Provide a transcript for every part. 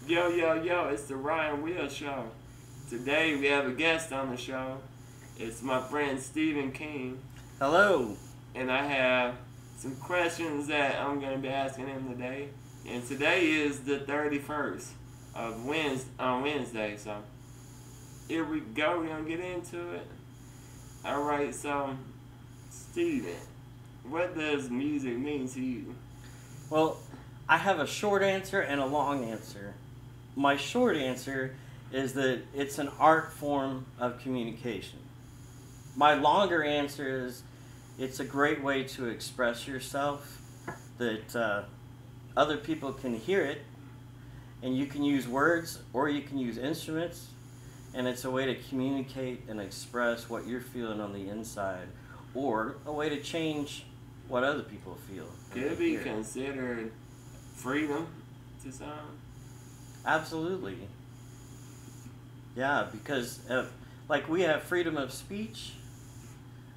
Yo, yo, yo, it's the Wheelz Show. Today we have a guest on the show. It's my friend Stephen King, Hello. and I have some questions that I'm going to be asking him today. And today is the 31st of Wednesday, so here we go. We're going to get into it. Alright, so, Stephen, what does music mean to you? Well, I have a short answer and a long answer. My short answer is that it's an art form of communication. My longer answer is it's a great way to express yourself, that other people can hear it, and you can use words or you can use instruments, and it's a way to communicate and express what you're feeling on the inside, or a way to change what other people feel. Could it be considered freedom to some? Absolutely. Yeah, because like we have freedom of speech,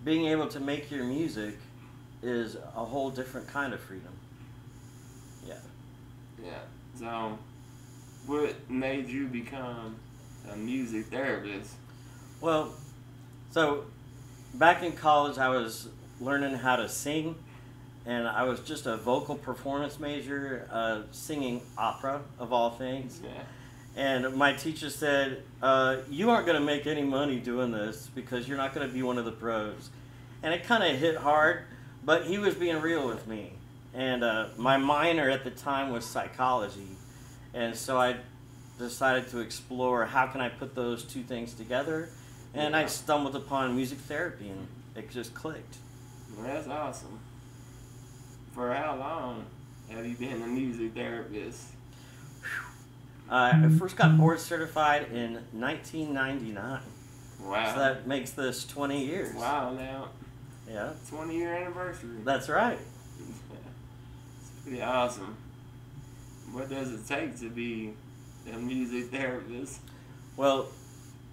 being able to make your music is a whole different kind of freedom. Yeah. Yeah. So, what made you become a music therapist? Well, so back in college, I was learning how to sing, and I was just a vocal performance major, singing opera, of all things. Yeah. And my teacher said, you aren't going to make any money doing this because you're not going to be one of the pros. And it kind of hit hard, but he was being real with me. And my minor at the time was psychology. And so I decided to explore how can I put those two things together. And I stumbled upon music therapy, and it just clicked. Well, that's awesome. For how long have you been a music therapist? I first got board certified in 1999. Wow. So that makes this 20 years. Wow, now. Yeah. 20-year anniversary. That's right. It's pretty awesome. What does it take to be a music therapist? Well,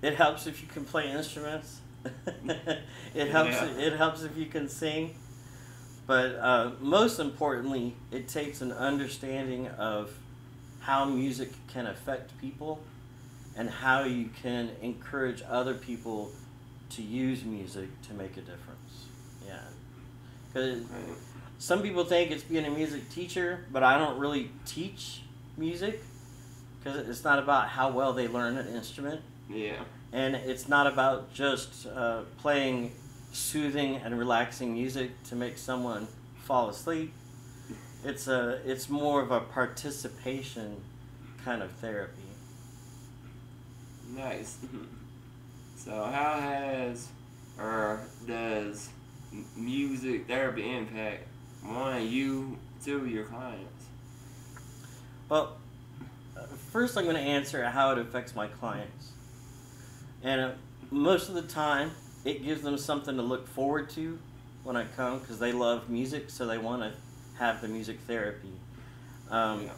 it helps if you can play instruments. It helps. Yeah. It helps if you can sing. But most importantly, it takes an understanding of how music can affect people and how you can encourage other people to use music to make a difference. Yeah. Because Right. some people think it's being a music teacher, but I don't really teach music because it's not about how well they learn an instrument. Yeah. And it's not about just playing soothing and relaxing music to make someone fall asleep. It's more of a participation kind of therapy. Nice. So how has or does music therapy impact one, you, two, your clients? Well, first I'm going to answer how it affects my clients. And most of the time, it gives them something to look forward to when I come because they love music, so they want to have the music therapy. Yeah.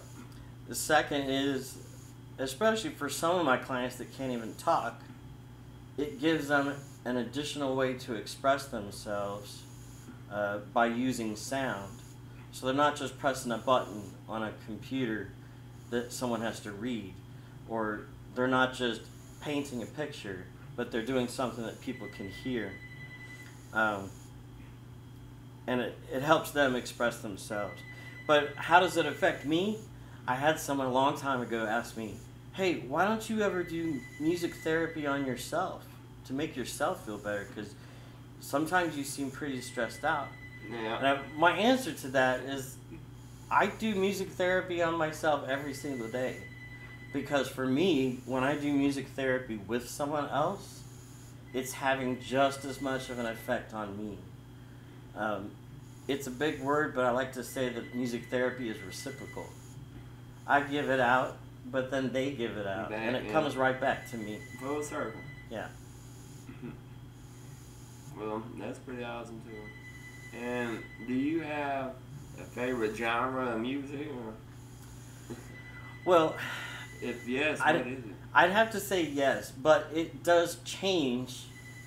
The second is, especially for some of my clients that can't even talk, it gives them an additional way to express themselves by using sound. So they're not just pressing a button on a computer that someone has to read, or they're not just painting a picture, but they're doing something that people can hear. And it helps them express themselves. But how does it affect me? I had someone a long time ago ask me, hey, why don't you ever do music therapy on yourself to make yourself feel better? Because sometimes you seem pretty stressed out. Yeah. And my answer to that is I do music therapy on myself every single day. Because for me, when I do music therapy with someone else, it's having just as much of an effect on me. It's a big word, but I like to say that music therapy is reciprocal. I give it out, but then they give it out, and it comes right back to me. Full circle. Yeah. Well, that's pretty awesome too. And do you have a favorite genre of music? Or Well, if yes, what is it? I'd have to say yes, but it does change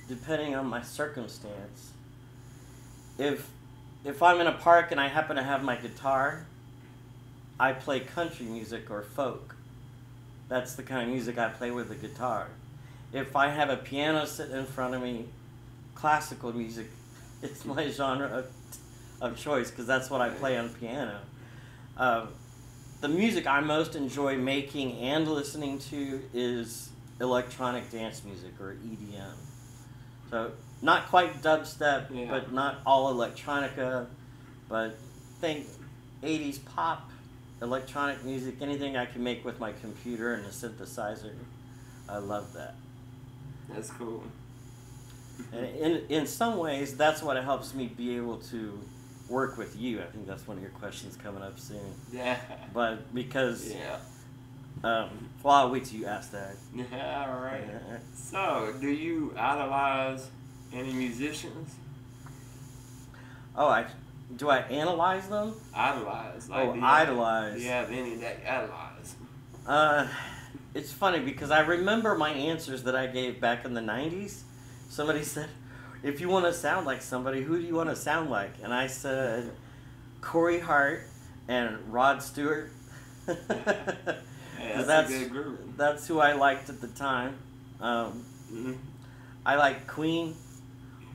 depending on my circumstance. If I'm in a park and I happen to have my guitar, I play country music or folk. That's the kind of music I play with the guitar. If I have a piano sitting in front of me, classical music is my genre of choice because that's what I play on piano. The music I most enjoy making and listening to is electronic dance music, or EDM. So not quite dubstep, Yeah. but not all electronica, but think 80s pop, electronic music, anything I can make with my computer and a synthesizer. I love that. That's cool. And in some ways, that's what helps me be able to work with you. I think that's one of your questions coming up soon. Yeah. But because, Yeah. well, I'll wait till you ask that. Yeah, all right. So, do you idolize any musicians? Oh, do I analyze them? Idolize. Oh, do idolize. you have any that you idolize? It's funny because I remember my answers that I gave back in the 90s. Somebody said, if you want to sound like somebody, who do you want to sound like? And I said, Corey Hart and Rod Stewart. Yeah, that's a good group. That's who I liked at the time. I like Queen.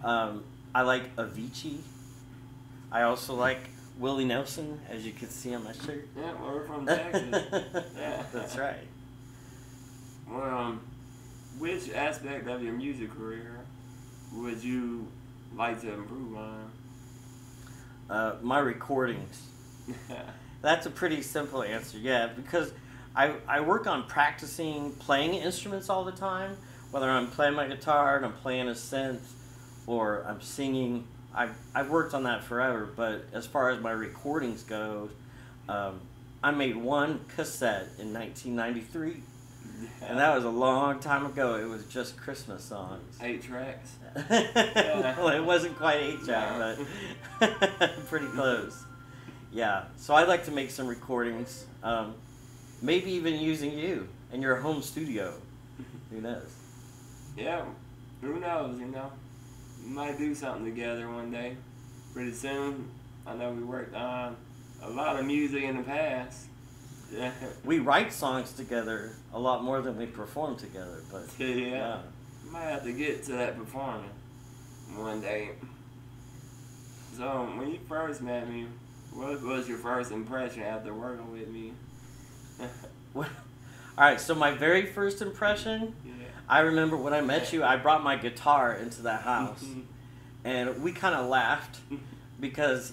I like Avicii. I also like Willie Nelson, as you can see on my shirt. Yeah, well, we're from Texas. Yeah. That's right. Well, which aspect of your music career would you like to improve on? My recordings. That's a pretty simple answer, yeah, because I work on practicing playing instruments all the time, whether I'm playing my guitar and I'm playing a synth or I'm singing. I've worked on that forever, but as far as my recordings go, I made one cassette in 1993, and that was a long time ago. It was just Christmas songs. 8 tracks? Well, it wasn't quite 8-track, but pretty close. Yeah, so I'd like to make some recordings, maybe even using you in your home studio. Who knows? Yeah, who knows, you know? We might do something together one day, pretty soon. I know we worked on a lot of music in the past. Yeah. We write songs together a lot more than we perform together, but Yeah. Might have to get to that performing one day. So, when you first met me, what was your first impression after working with me? All right, so my very first impression, Yeah. I remember when I met you, I brought my guitar into the house, and we kind of laughed because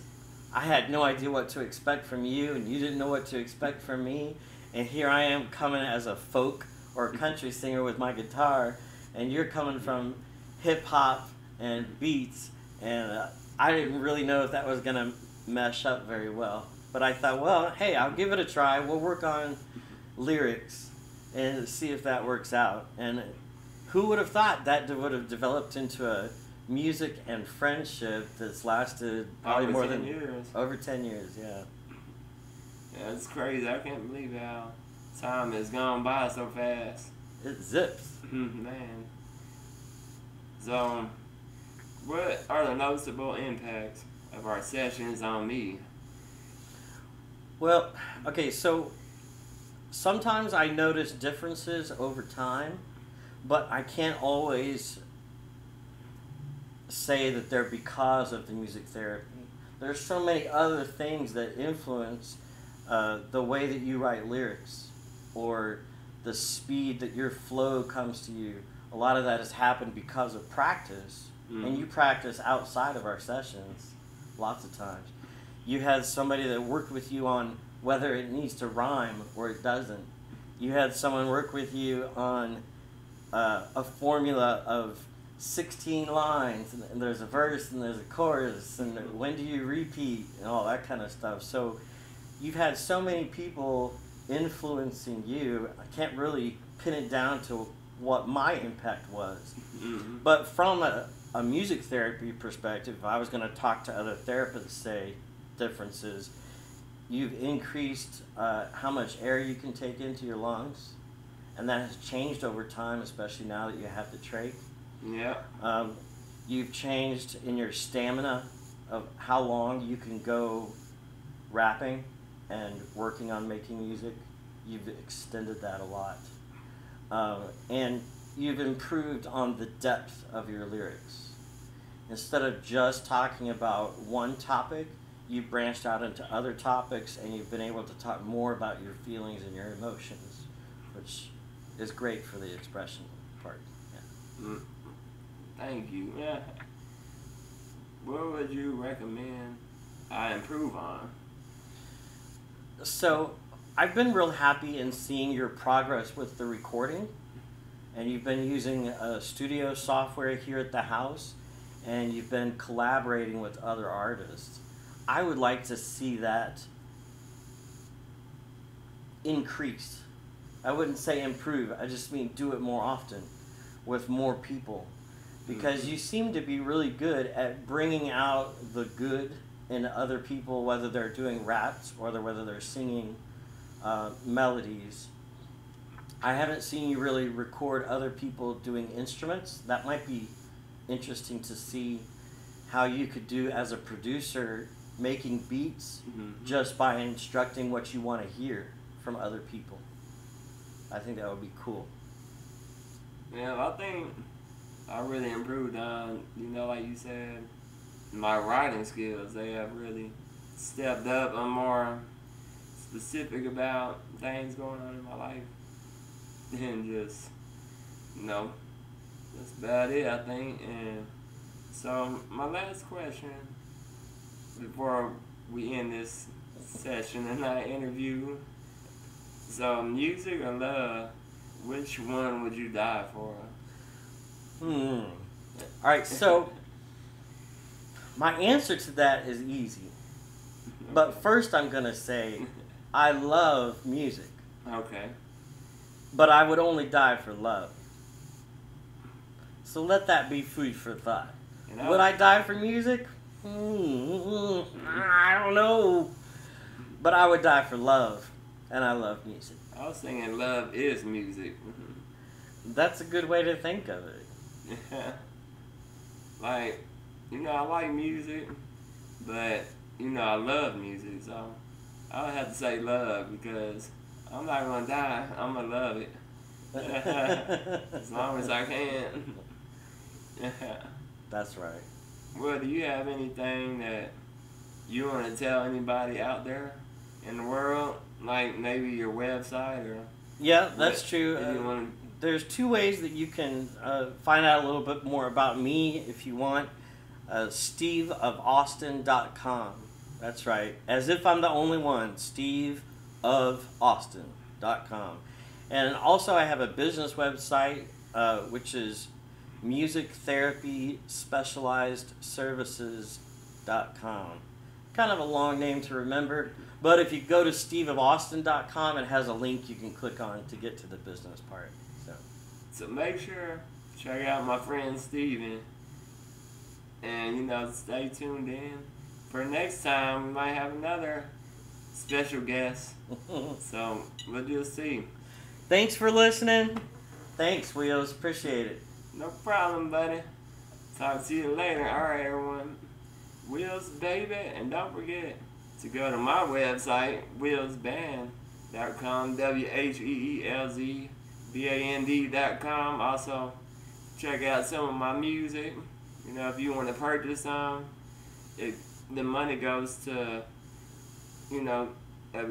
I had no idea what to expect from you, and you didn't know what to expect from me, and here I am coming as a folk or a country singer with my guitar, and you're coming from hip-hop and beats, and I didn't really know if that was going to mesh up very well. But I thought, well, hey, I'll give it a try. We'll work on lyrics and see if that works out. And who would have thought that would have developed into a music and friendship that's lasted probably Over more 10 than years. over 10 years, yeah. Yeah, it's crazy. I can't believe how time has gone by so fast. It zips. Man. So, what are the noticeable impacts of our sessions on me? Well, okay, so sometimes I notice differences over time, but I can't always say that they're because of the music therapy. There's so many other things that influence the way that you write lyrics or the speed that your flow comes to you. A lot of that has happened because of practice, and you practice outside of our sessions lots of times. You had somebody that worked with you on whether it needs to rhyme or it doesn't. You had someone work with you on a formula of 16 lines, and there's a verse and there's a chorus, and when do you repeat, and all that kind of stuff. So you've had so many people influencing you, I can't really pin it down to what my impact was. But from a music therapy perspective, if I was going to talk to other therapists, say differences, you've increased how much air you can take into your lungs, and that has changed over time, especially now that you have the trach. Yeah. You've changed in your stamina of how long you can go rapping and working on making music. you've extended that a lot. And you've improved on the depth of your lyrics. Instead of just talking about one topic, you've branched out into other topics, and you've been able to talk more about your feelings and your emotions, which is great for the expression part. Yeah. Thank you. Yeah. What would you recommend I improve on? So, I've been real happy in seeing your progress with the recording, and you've been using studio software here at the house, and you've been collaborating with other artists. I would like to see that increase. I wouldn't say improve, I just mean do it more often with more people, because you seem to be really good at bringing out the good in other people, whether they're doing raps or whether they're singing melodies. I haven't seen you really record other people doing instruments. That might be interesting to see how you could do as a producer, making beats just by instructing what you want to hear from other people. I think that would be cool. Yeah, I think I really improved on, like you said, my writing skills. They have really stepped up. I'm more specific about things going on in my life than just, that's about it, I think. And so my last question before we end this session and our interview, so music or love, which one would you die for? Alright, so my answer to that is easy. But first I'm going to say I love music. Okay. But I would only die for love. So let that be food for thought. Would I die for music? I don't know. But I would die for love. And I love music. I was thinking love is music. That's a good way to think of it. Like, I like music, but, I love music, so I would have to say love, because I'm not going to die. I'm going to love it. As long as I can. That's right. Well, do you have anything that you want to tell anybody out there in the world? Like maybe your website or... Yeah, that's true. There's two ways that you can find out a little bit more about me if you want. SteveofAustin.com. That's right. As if I'm the only one. SteveofAustin.com. And also I have a business website, which is musictherapyspecializedservices.com. Kind of a long name to remember, but if you go to steveofaustin.com, it has a link you can click on to get to the business part. So make sure check out my friend Steven, and stay tuned in for next time. We might have another special guest. So we'll just see. Thanks for listening. Thanks, Wheelz. Appreciate it. No problem, buddy. Talk to you later. Alright, everyone. Wheelz, baby. And don't forget to go to my website, WheelzBand.com, WheelzBand.com. Also, check out some of my music. If you want to purchase some, the money goes to, a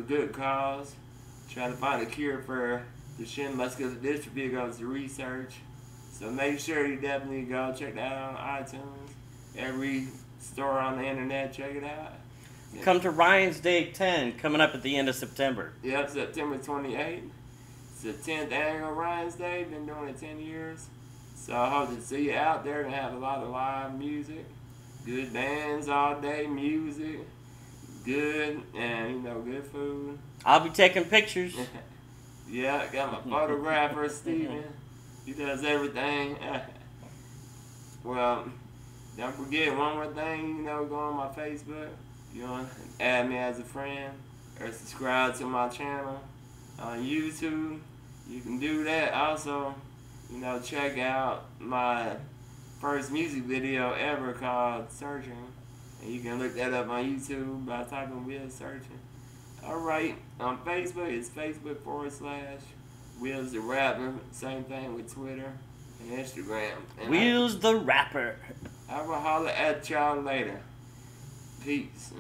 good cause. Trying to find a cure for Duchenne muscular dystrophy goes to research. So make sure you definitely go check that out on iTunes. Every store on the internet, check it out. Come to Ryan's Day 10, coming up at the end of September. Yep, September 28th. It's the 10th annual Ryan's Day. Been doing it 10 years. So I hope to see you out there and have a lot of live music. Good bands all day, music. Good, and good food. I'll be taking pictures. Yeah, got my photographer, Steven. He does everything. Well, don't forget one more thing, go on my Facebook. You want to add me as a friend or subscribe to my channel on YouTube. You can do that. Also, check out my first music video ever called Searching. And you can look that up on YouTube by typing Wheelz Searching. Alright, on Facebook, it's Facebook.com/WheelzTheRapper. Same thing with Twitter and Instagram. And WheelzTheRapper. I will holler at y'all later. Peace.